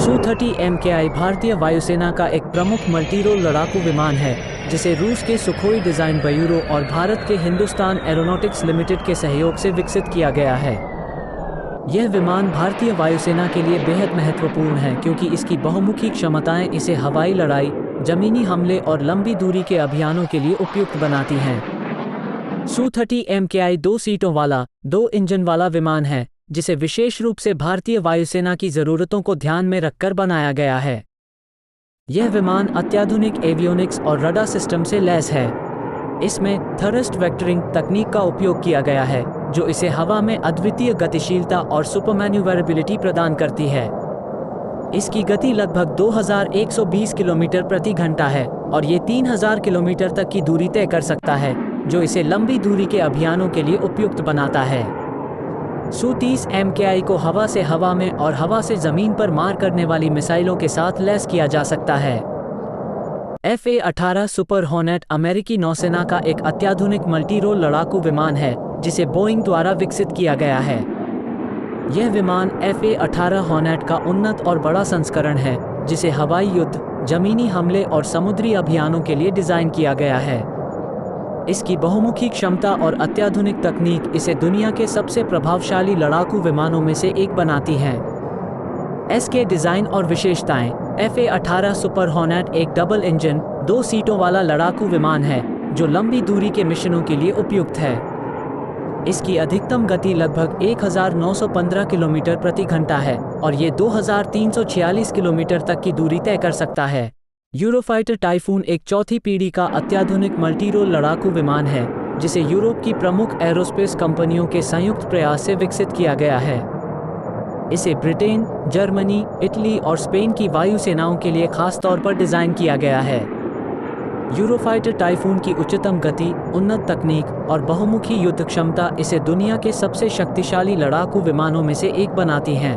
Su-30 MKI भारतीय वायुसेना का एक प्रमुख मल्टी-रोल लड़ाकू विमान है, जिसे रूस के सुखोई डिजाइन ब्यूरो और भारत के हिंदुस्तान एरोनॉटिक्स लिमिटेड के सहयोग से विकसित किया गया है। यह विमान भारतीय वायुसेना के लिए बेहद महत्वपूर्ण है क्योंकि इसकी बहुमुखी क्षमताएं इसे हवाई लड़ाई, जमीनी हमले और लंबी दूरी के अभियानों के लिए उपयुक्त बनाती हैं। Su-30 MKI 2 सीटों वाला, 2 इंजन वाला विमान है, जिसे विशेष रूप से भारतीय वायुसेना की ज़रूरतों को ध्यान में रखकर बनाया गया है। यह विमान अत्याधुनिक एवियोनिक्स और रडार सिस्टम से लैस है। इसमें थ्रस्ट वेक्टरिंग तकनीक का उपयोग किया गया है, जो इसे हवा में अद्वितीय गतिशीलता और सुपरमैन्यूवरेबिलिटी प्रदान करती है। इसकी गति लगभग 2120 किलोमीटर प्रति घंटा है और ये 3000 किलोमीटर तक की दूरी तय कर सकता है, जो इसे लंबी दूरी के अभियानों के लिए उपयुक्त बनाता है। Su-30 MKI को हवा से हवा में और हवा से जमीन पर मार करने वाली मिसाइलों के साथ लैस किया जा सकता है। F/A-18 सुपर हॉर्नेट अमेरिकी नौसेना का एक अत्याधुनिक मल्टी-रोल लड़ाकू विमान है, जिसे बोइंग द्वारा विकसित किया गया है। यह विमान F/A-18 हॉर्नेट का उन्नत और बड़ा संस्करण है, जिसे हवाई युद्ध, जमीनी हमले और समुद्री अभियानों के लिए डिज़ाइन किया गया है। इसकी बहुमुखी क्षमता और अत्याधुनिक तकनीक इसे दुनिया के सबसे प्रभावशाली लड़ाकू विमानों में से एक बनाती हैं। इसके डिज़ाइन और विशेषताएं। F/A-18 सुपर हॉर्नेट एक डबल इंजन, 2 सीटों वाला लड़ाकू विमान है, जो लंबी दूरी के मिशनों के लिए उपयुक्त है। इसकी अधिकतम गति लगभग 1915 किलोमीटर प्रति घंटा है और ये 2346 किलोमीटर तक की दूरी तय कर सकता है। यूरोफाइटर टाइफून एक चौथी पीढ़ी का अत्याधुनिक मल्टी-रोल लड़ाकू विमान है, जिसे यूरोप की प्रमुख एरोस्पेस कंपनियों के संयुक्त प्रयास से विकसित किया गया है। इसे ब्रिटेन, जर्मनी, इटली और स्पेन की वायुसेनाओं के लिए खास तौर पर डिज़ाइन किया गया है। यूरोफाइटर टाइफून की उच्चतम गति, उन्नत तकनीक और बहुमुखी युद्ध क्षमता इसे दुनिया के सबसे शक्तिशाली लड़ाकू विमानों में से एक बनाती हैं।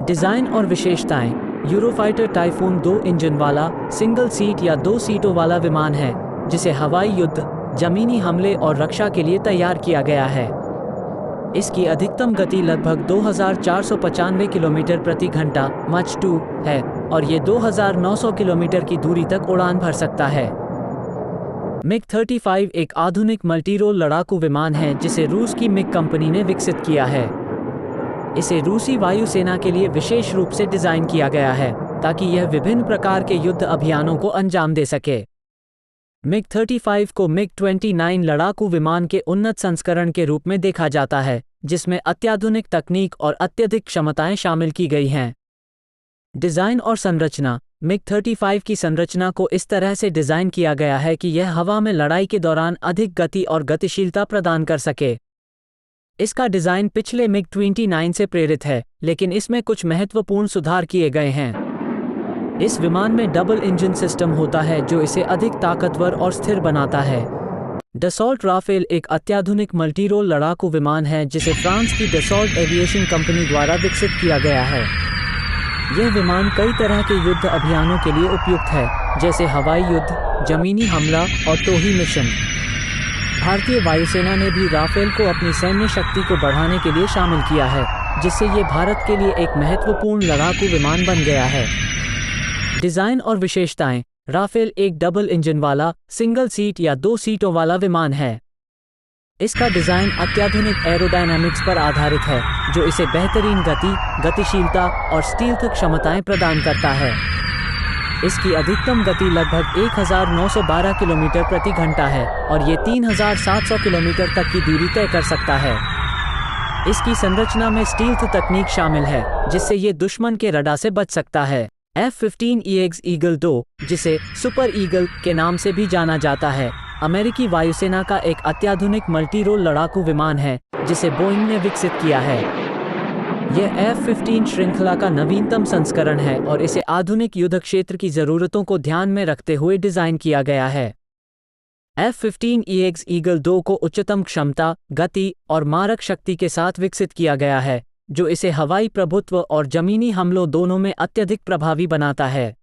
डिज़ाइन और विशेषताएं। यूरोफाइटर टाइफून 2 इंजन वाला, सिंगल सीट या 2 सीटों वाला विमान है, जिसे हवाई युद्ध, जमीनी हमले और रक्षा के लिए तैयार किया गया है। इसकी अधिकतम गति लगभग 2495 किलोमीटर प्रति घंटा (Mach 2) है और ये 2900 किलोमीटर की दूरी तक उड़ान भर सकता है। MiG-35 एक आधुनिक मल्टी-रोल लड़ाकू विमान है जिसे रूस की मिग कंपनी ने विकसित किया है। इसे रूसी वायुसेना के लिए विशेष रूप से डिज़ाइन किया गया है, ताकि यह विभिन्न प्रकार के युद्ध अभियानों को अंजाम दे सके। MiG-35 को MiG-29 लड़ाकू विमान के उन्नत संस्करण के रूप में देखा जाता है, जिसमें अत्याधुनिक तकनीक और अत्यधिक क्षमताएं शामिल की गई हैं। डिज़ाइन और संरचना। MiG-35 की संरचना को इस तरह से डिज़ाइन किया गया है कि यह हवा में लड़ाई के दौरान अधिक गति और गतिशीलता प्रदान कर सके। इसका डिज़ाइन पिछले MiG-29 से प्रेरित है, लेकिन इसमें कुछ महत्वपूर्ण सुधार किए गए हैं। इस विमान में डबल इंजन सिस्टम होता है, जो इसे अधिक ताकतवर और स्थिर बनाता है। डसॉल्ट राफेल एक अत्याधुनिक मल्टी-रोल लड़ाकू विमान है, जिसे फ्रांस की डसॉल्ट एविएशन कंपनी द्वारा विकसित किया गया है। यह विमान कई तरह के युद्ध अभियानों के लिए उपयुक्त है, जैसे हवाई युद्ध, जमीनी हमला और तोही मिशन। भारतीय वायुसेना ने भी राफेल को अपनी सैन्य शक्ति को बढ़ाने के लिए शामिल किया है, जिससे ये भारत के लिए एक महत्वपूर्ण लड़ाकू विमान बन गया है। डिज़ाइन और विशेषताएं। राफेल एक डबल इंजन वाला, सिंगल सीट या 2 सीटों वाला विमान है। इसका डिज़ाइन अत्याधुनिक एरोडायनामिक्स पर आधारित है, जो इसे बेहतरीन गति, गतिशीलता और स्टील्थ क्षमताएं प्रदान करता है। इसकी अधिकतम गति लगभग 1912 किलोमीटर प्रति घंटा है और ये 3700 किलोमीटर तक की दूरी तय कर सकता है। इसकी संरचना में स्टील्थ तकनीक शामिल है, जिससे ये दुश्मन के रडार से बच सकता है। F-15EX ईगल 2, जिसे सुपर ईगल के नाम से भी जाना जाता है, अमेरिकी वायुसेना का एक अत्याधुनिक मल्टी-रोल लड़ाकू विमान है, जिसे बोइंग ने विकसित किया है। यह F-15 श्रृंखला का नवीनतम संस्करण है और इसे आधुनिक युद्ध क्षेत्र की ज़रूरतों को ध्यान में रखते हुए डिज़ाइन किया गया है। F-15EX ईगल 2 को उच्चतम क्षमता, गति और मारक शक्ति के साथ विकसित किया गया है, जो इसे हवाई प्रभुत्व और जमीनी हमलों दोनों में अत्यधिक प्रभावी बनाता है।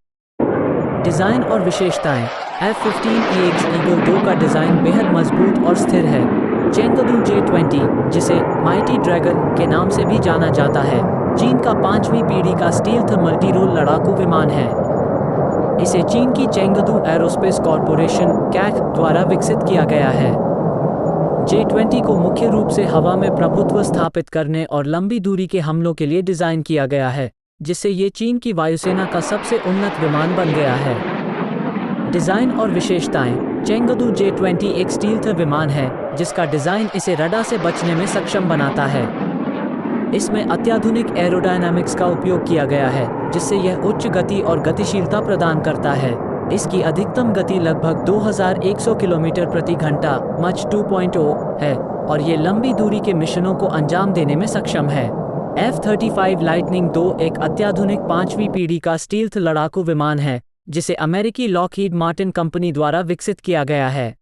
डिज़ाइन और विशेषताएं। F-15EX ईगल 2 का डिज़ाइन बेहद मजबूत और स्थिर है। चेंगडू J-20, जिसे माइटी ड्रैगन के नाम से भी जाना जाता है, चीन का 5वीं पीढ़ी का स्टील्थ मल्टी रोल लड़ाकू विमान है। इसे चीन की चेंगदू एरोस्पेस कॉरपोरेशन कैक द्वारा विकसित किया गया है। J-20 को मुख्य रूप से हवा में प्रभुत्व स्थापित करने और लंबी दूरी के हमलों के लिए डिज़ाइन किया गया है, जिससे ये चीन की वायुसेना का सबसे उन्नत विमान बन गया है। डिज़ाइन और विशेषताएं। चेंगदू J-20 एक स्टील्थ विमान है जिसका डिज़ाइन इसे रडार से बचने में सक्षम बनाता है। इसमें अत्याधुनिक एरोडायनामिक्स का उपयोग किया गया है, जिससे यह उच्च गति और गतिशीलता प्रदान करता है। इसकी अधिकतम गति लगभग 2100 किलोमीटर प्रति घंटा मच 2.0 है और ये लंबी दूरी के मिशनों को अंजाम देने में सक्षम है। F-35 लाइटनिंग 2 एक अत्याधुनिक 5वीं पीढ़ी का स्टील्थ लड़ाकू विमान है, जिसे अमेरिकी लॉकहीड मार्टिन कंपनी द्वारा विकसित किया गया है।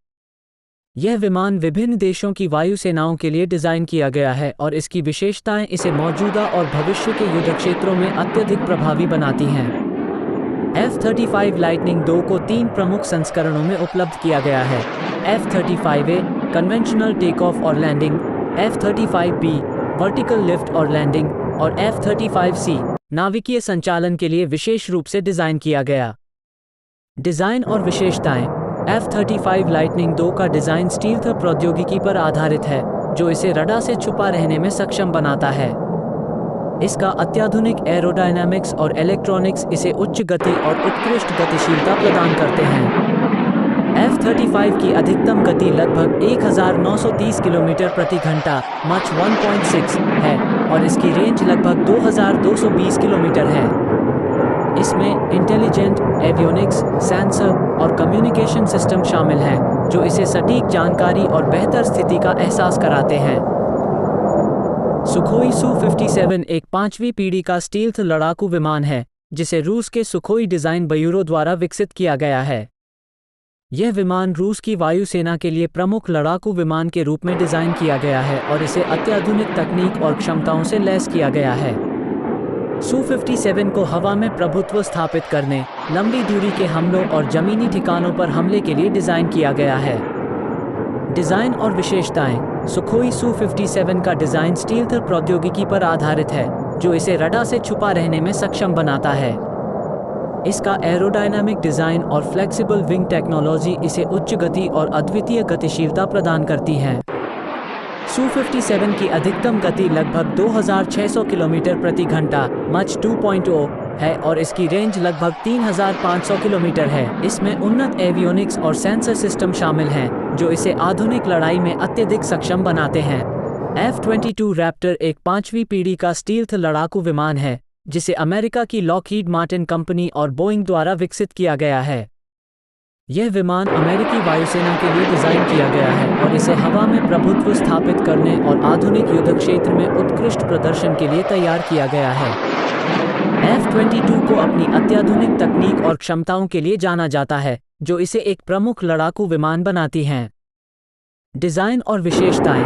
यह विमान विभिन्न देशों की वायुसेनाओं के लिए डिज़ाइन किया गया है और इसकी विशेषताएं इसे मौजूदा और भविष्य के युद्ध क्षेत्रों में अत्यधिक प्रभावी बनाती हैं। F-35 लाइटनिंग 2 को 3 प्रमुख संस्करणों में उपलब्ध किया गया है: F-35A कन्वेंशनल टेक ऑफ और लैंडिंग, F-35B वर्टिकल लिफ्ट और लैंडिंग और F-35C नाविकीय संचालन के लिए विशेष रूप से डिज़ाइन किया गया। डिज़ाइन और विशेषताएं। F-35 लाइटनिंग 2 का डिज़ाइन स्टील्थ प्रौद्योगिकी पर आधारित है, जो इसे रडार से छुपा रहने में सक्षम बनाता है। इसका अत्याधुनिक एरोडायनामिक्स और इलेक्ट्रॉनिक्स इसे उच्च गति और उत्कृष्ट गतिशीलता प्रदान करते हैं। F-35 की अधिकतम गति लगभग 1930 किलोमीटर प्रति घंटा मच 1.6 है और इसकी रेंज लगभग 2220 किलोमीटर है। इसमें इंटेलिजेंट एवियोनिक्स, सेंसर और कम्युनिकेशन सिस्टम शामिल हैं, जो इसे सटीक जानकारी और बेहतर स्थिति का एहसास कराते हैं। सुखोई Su-57 एक 5वीं पीढ़ी का स्टील्थ लड़ाकू विमान है, जिसे रूस के सुखोई डिज़ाइन ब्यूरो द्वारा विकसित किया गया है। यह विमान रूस की वायुसेना के लिए प्रमुख लड़ाकू विमान के रूप में डिज़ाइन किया गया है और इसे अत्याधुनिक तकनीक और क्षमताओं से लैस किया गया है। Su-57 को हवा में प्रभुत्व स्थापित करने, लंबी दूरी के हमलों और जमीनी ठिकानों पर हमले के लिए डिज़ाइन किया गया है। डिज़ाइन और विशेषताएं। सुखोई Su-57 का डिज़ाइन स्टील्थ प्रौद्योगिकी पर आधारित है, जो इसे रडार से छुपा रहने में सक्षम बनाता है। इसका एरोडायनामिक डिज़ाइन और फ्लेक्सिबल विंग टेक्नोलॉजी इसे उच्च गति और अद्वितीय गतिशीलता प्रदान करती है। Su-57 की अधिकतम गति लगभग 2600 किलोमीटर प्रति घंटा मच 2.0 है और इसकी रेंज लगभग 3500 किलोमीटर है। इसमें उन्नत एवियोनिक्स और सेंसर सिस्टम शामिल हैं, जो इसे आधुनिक लड़ाई में अत्यधिक सक्षम बनाते हैं। F-22 रैप्टर एक 5वीं पीढ़ी का स्टील्थ लड़ाकू विमान है, जिसे अमेरिका की लॉकहीड मार्टिन कंपनी और बोइंग द्वारा विकसित किया गया है। यह विमान अमेरिकी वायुसेना के लिए डिज़ाइन किया गया है और इसे हवा में प्रभुत्व स्थापित करने और आधुनिक युद्ध क्षेत्र में उत्कृष्ट प्रदर्शन के लिए तैयार किया गया है। F-22 को अपनी अत्याधुनिक तकनीक और क्षमताओं के लिए जाना जाता है, जो इसे एक प्रमुख लड़ाकू विमान बनाती हैं। डिज़ाइन और विशेषताएं।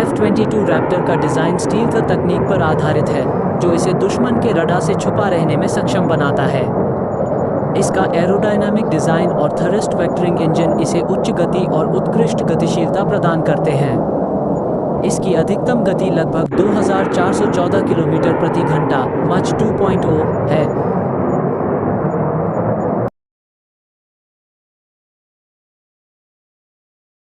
F-22 रैप्टर का डिज़ाइन स्टील्थ तकनीक पर आधारित है, जो इसे दुश्मन के रडार से छुपा रहने में सक्षम बनाता है। इसका एरोडायनामिक डिज़ाइन और थ्रस्ट वेक्टरिंग इंजन इसे उच्च गति और उत्कृष्ट गतिशीलता प्रदान करते हैं। इसकी अधिकतम गति लगभग 2414 किलोमीटर प्रति घंटा मच 2.0 है